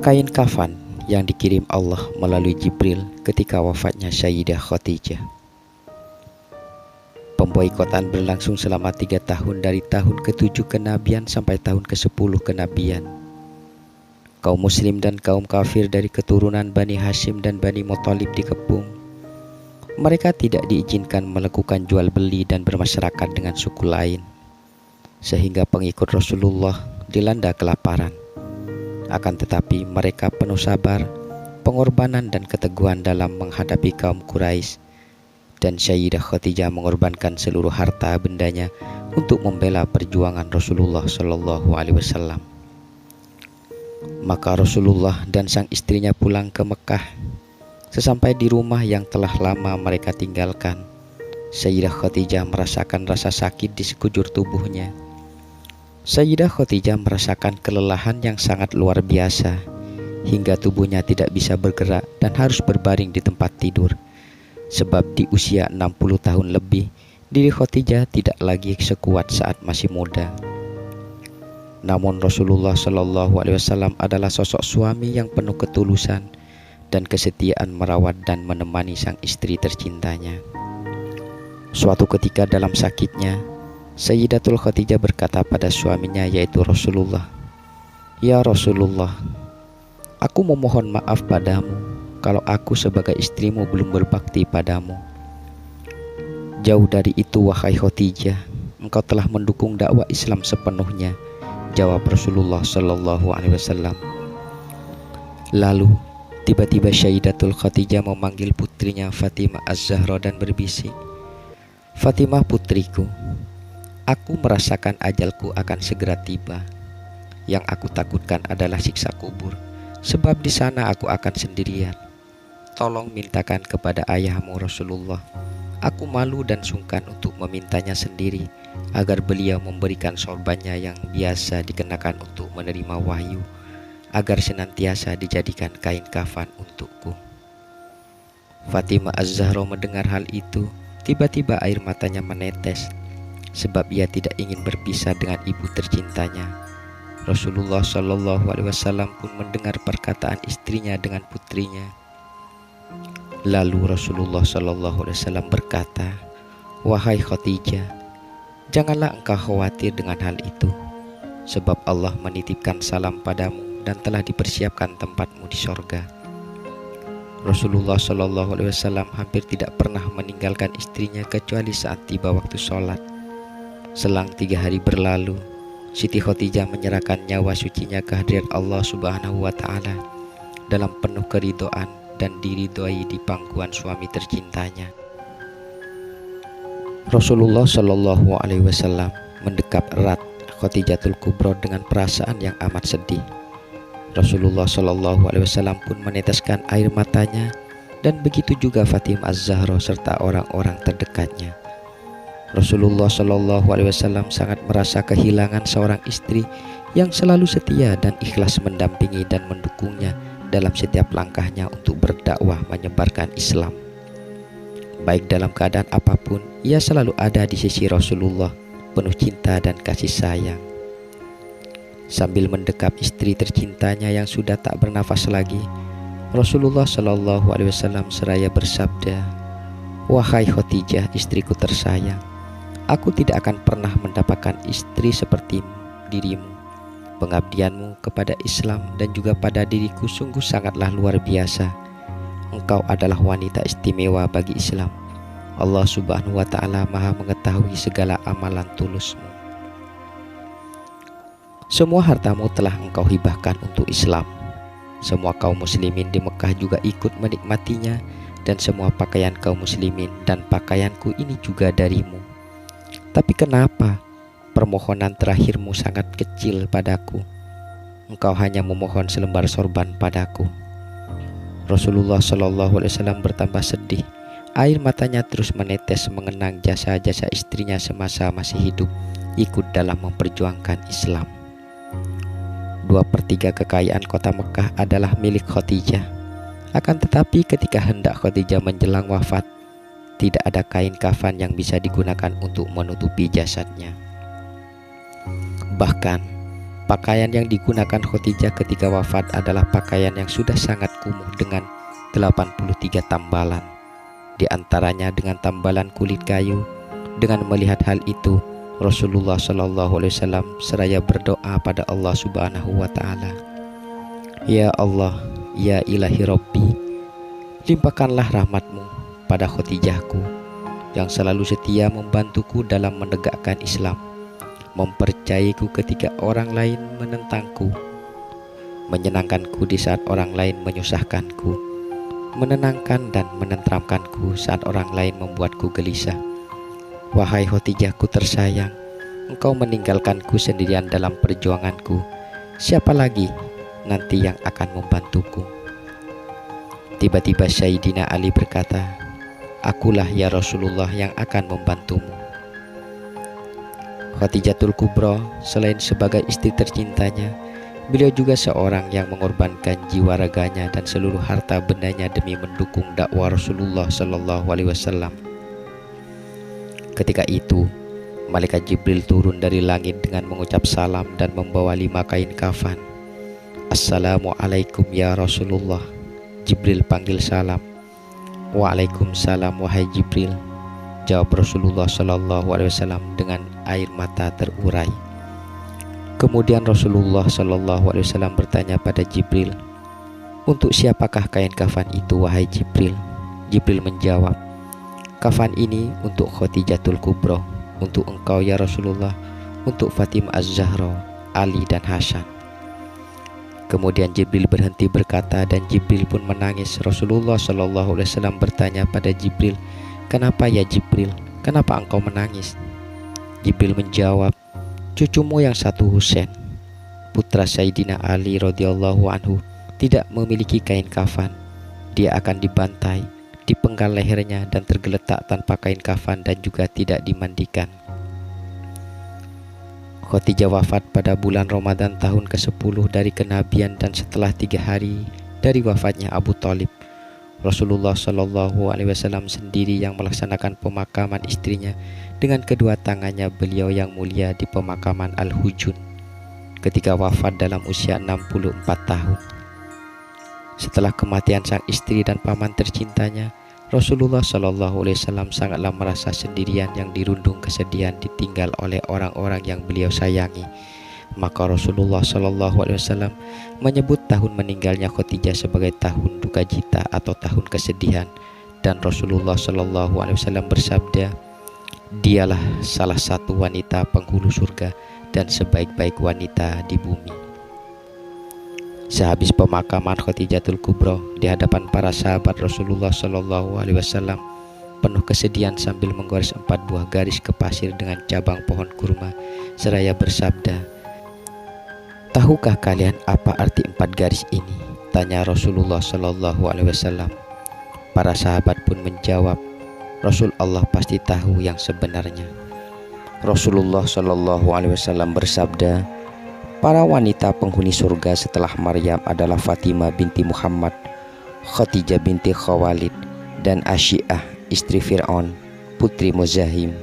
kain kafan yang dikirim Allah melalui Jibril ketika wafatnya Sayyidah Khadijah. Pemboikotan berlangsung selama 3 tahun dari tahun ke-7 kenabian sampai tahun ke-10 kenabian. Kaum muslim dan kaum kafir dari keturunan Bani Hashim dan Bani Muthalib dikepung. Mereka tidak diizinkan melakukan jual beli dan bermasyarakat dengan suku lain, sehingga pengikut Rasulullah dilanda kelaparan. Akan tetapi mereka penuh sabar, pengorbanan dan keteguhan dalam menghadapi kaum Quraisy, dan Sayyidah Khadijah mengorbankan seluruh harta bendanya untuk membela perjuangan Rasulullah Shallallahu Alaihi Wasallam. Maka Rasulullah dan sang istrinya pulang ke Mekah. Sesampai di rumah yang telah lama mereka tinggalkan, Sayyidah Khadijah merasakan rasa sakit di sekujur tubuhnya. Sayyidah Khadijah merasakan kelelahan yang sangat luar biasa, hingga tubuhnya tidak bisa bergerak dan harus berbaring di tempat tidur. Sebab di usia 60 tahun lebih, diri Khadijah tidak lagi sekuat saat masih muda. Namun Rasulullah Shallallahu Alaihi Wasallam adalah sosok suami yang penuh ketulusan dan kesetiaan merawat dan menemani sang istri tercintanya. Suatu ketika dalam sakitnya, Sayyidatul Khadijah berkata pada suaminya, yaitu Rasulullah, "Ya Rasulullah, aku memohon maaf padamu kalau aku sebagai istrimu belum berbakti padamu. Jauh dari itu wahai Khadijah, engkau telah mendukung dakwah Islam sepenuhnya," jawab Rasulullah Shallallahu Alaihi Wasallam. Lalu tiba-tiba Sayyidatul Khadijah memanggil putrinya Fatimah Az-Zahra dan berbisik, "Fatimah putriku, aku merasakan ajalku akan segera tiba. Yang aku takutkan adalah siksa kubur, sebab di sana aku akan sendirian. Tolong mintakan kepada ayahmu Rasulullah. Aku malu dan sungkan untuk memintanya sendiri, agar beliau memberikan sorbannya yang biasa dikenakan untuk menerima wahyu, agar senantiasa dijadikan kain kafan untukku." Fatimah Az-Zahra mendengar hal itu, tiba-tiba air matanya menetes, sebab ia tidak ingin berpisah dengan ibu tercintanya. Rasulullah Shallallahu Alaihi Wasallam pun mendengar perkataan istrinya dengan putrinya. Lalu Rasulullah Shallallahu Alaihi Wasallam berkata, "Wahai Khadijah, janganlah engkau khawatir dengan hal itu, sebab Allah menitipkan salam padamu dan telah dipersiapkan tempatmu di sorga." Rasulullah Shallallahu Alaihi Wasallam hampir tidak pernah meninggalkan istrinya kecuali saat tiba waktu sholat. Selang 3 hari berlalu, Siti Khadijah menyerahkan nyawa sucinya ke hadirat Allah Subhanahu wa Ta'ala dalam penuh keridhaan dan diridhoi di pangkuan suami tercintanya. Rasulullah Shallallahu Alaihi Wasallam mendekap erat Khadijatul Kubra dengan perasaan yang amat sedih. Rasulullah Shallallahu Alaihi Wasallam pun meneteskan air matanya, dan begitu juga Fatimah Az-Zahra serta orang-orang terdekatnya. Rasulullah Shallallahu Alaihi Wasallam sangat merasa kehilangan seorang istri yang selalu setia dan ikhlas mendampingi dan mendukungnya dalam setiap langkahnya untuk berdakwah menyebarkan Islam. Baik dalam keadaan apapun, ia selalu ada di sisi Rasulullah, penuh cinta dan kasih sayang. Sambil mendekap istri tercintanya yang sudah tak bernafas lagi, Rasulullah Shallallahu Alaihi Wasallam seraya bersabda, "Wahai Khadijah, istriku tersayang, aku tidak akan pernah mendapatkan istri seperti dirimu. Pengabdianmu kepada Islam dan juga pada diriku sungguh sangatlah luar biasa. Engkau adalah wanita istimewa bagi Islam. Allah Subhanahu wa Ta'ala Maha mengetahui segala amalan tulusmu. Semua hartamu telah engkau hibahkan untuk Islam. Semua kaum muslimin di Mekah juga ikut menikmatinya, dan semua pakaian kaum muslimin dan pakaianku ini juga darimu. Tapi kenapa permohonan terakhirmu sangat kecil padaku? Engkau hanya memohon selembar sorban padaku." Rasulullah Shallallahu Alaihi Wasallam bertambah sedih. Air matanya terus menetes mengenang jasa-jasa istrinya semasa masih hidup ikut dalam memperjuangkan Islam. 2/3 kekayaan kota Mekah adalah milik Khadijah. Akan tetapi ketika hendak Khadijah menjelang wafat, tidak ada kain kafan yang bisa digunakan untuk menutupi jasadnya. Bahkan Pakaian yang digunakan Khadijah ketika wafat adalah pakaian yang sudah sangat kumuh dengan 83 tambalan, di antaranya dengan tambalan kulit kayu. Dengan melihat hal itu, Rasulullah SAW seraya berdoa pada Allah Subhanahu wa Ta'ala, "Ya Allah, ya ilahi Rabbi, limpahkanlah rahmatmu pada Khadijahku yang selalu setia membantuku dalam menegakkan Islam, mempercayaiku ketika orang lain menentangku, menyenangkanku di saat orang lain menyusahkanku, menenangkan dan menenteramkanku saat orang lain membuatku gelisah. Wahai Khadijahku tersayang, engkau meninggalkanku sendirian dalam perjuanganku. Siapa lagi nanti yang akan membantuku?" Tiba-tiba Sayyidina Ali berkata, "Akulah ya Rasulullah yang akan membantumu." Khadijatul Kubra selain sebagai istri tercintanya, beliau juga seorang yang mengorbankan jiwa raganya dan seluruh harta bendanya demi mendukung dakwah Rasulullah SAW. Ketika itu, malaikat Jibril turun dari langit dengan mengucap salam dan membawa 5 kain kafan. "Assalamualaikum ya Rasulullah." Jibril panggil salam. "Waalaikumsalam wahai Jibril," jawab Rasulullah SAW dengan air mata terurai. Kemudian Rasulullah SAW bertanya pada Jibril, "Untuk siapakah kain kafan itu wahai Jibril?" Jibril menjawab, "Kafan ini untuk Khadijatul Kubra, untuk engkau ya Rasulullah, untuk Fatimah Az-Zahra, Ali dan Hasan." Kemudian Jibril berhenti berkata dan Jibril pun menangis. Rasulullah SAW bertanya pada Jibril, "Kenapa ya Jibril? Kenapa engkau menangis?" Jibril menjawab, "Cucumu yang satu Husain, putra Sayyidina Ali radhiyallahu anhu, tidak memiliki kain kafan. Dia akan dibantai, dipenggal lehernya dan tergeletak tanpa kain kafan dan juga tidak dimandikan." Khadijah wafat pada bulan Ramadan tahun ke-10 dari kenabian dan setelah 3 hari dari wafatnya Abu Thalib. Rasulullah SAW sendiri yang melaksanakan pemakaman istrinya dengan kedua tangannya. Beliau yang mulia di pemakaman Al-Hujun ketika wafat dalam usia 64 tahun. Setelah kematian sang istri dan paman tercintanya, Rasulullah SAW sangatlah merasa sendirian yang dirundung kesedihan ditinggal oleh orang-orang yang beliau sayangi. Maka Rasulullah SAW menyebut tahun meninggalnya Khadijah sebagai tahun duka cita atau tahun kesedihan. Dan Rasulullah SAW bersabda, "Dialah salah satu wanita penghulu surga dan sebaik-baik wanita di bumi." Sehabis pemakaman Khadijatul Kubra di hadapan para sahabat Rasulullah SAW penuh kesedihan sambil menggores 4 buah garis ke pasir dengan cabang pohon kurma seraya bersabda, "Tahukah kalian apa arti 4 garis ini?" tanya Rasulullah SAW. Para sahabat pun menjawab, "Rasul Allah pasti tahu yang sebenarnya." Rasulullah SAW bersabda, "Para wanita penghuni surga setelah Maryam adalah Fatimah binti Muhammad, Khadijah binti Khawalid, dan Asyiah istri Fir'aun, putri Muzahim."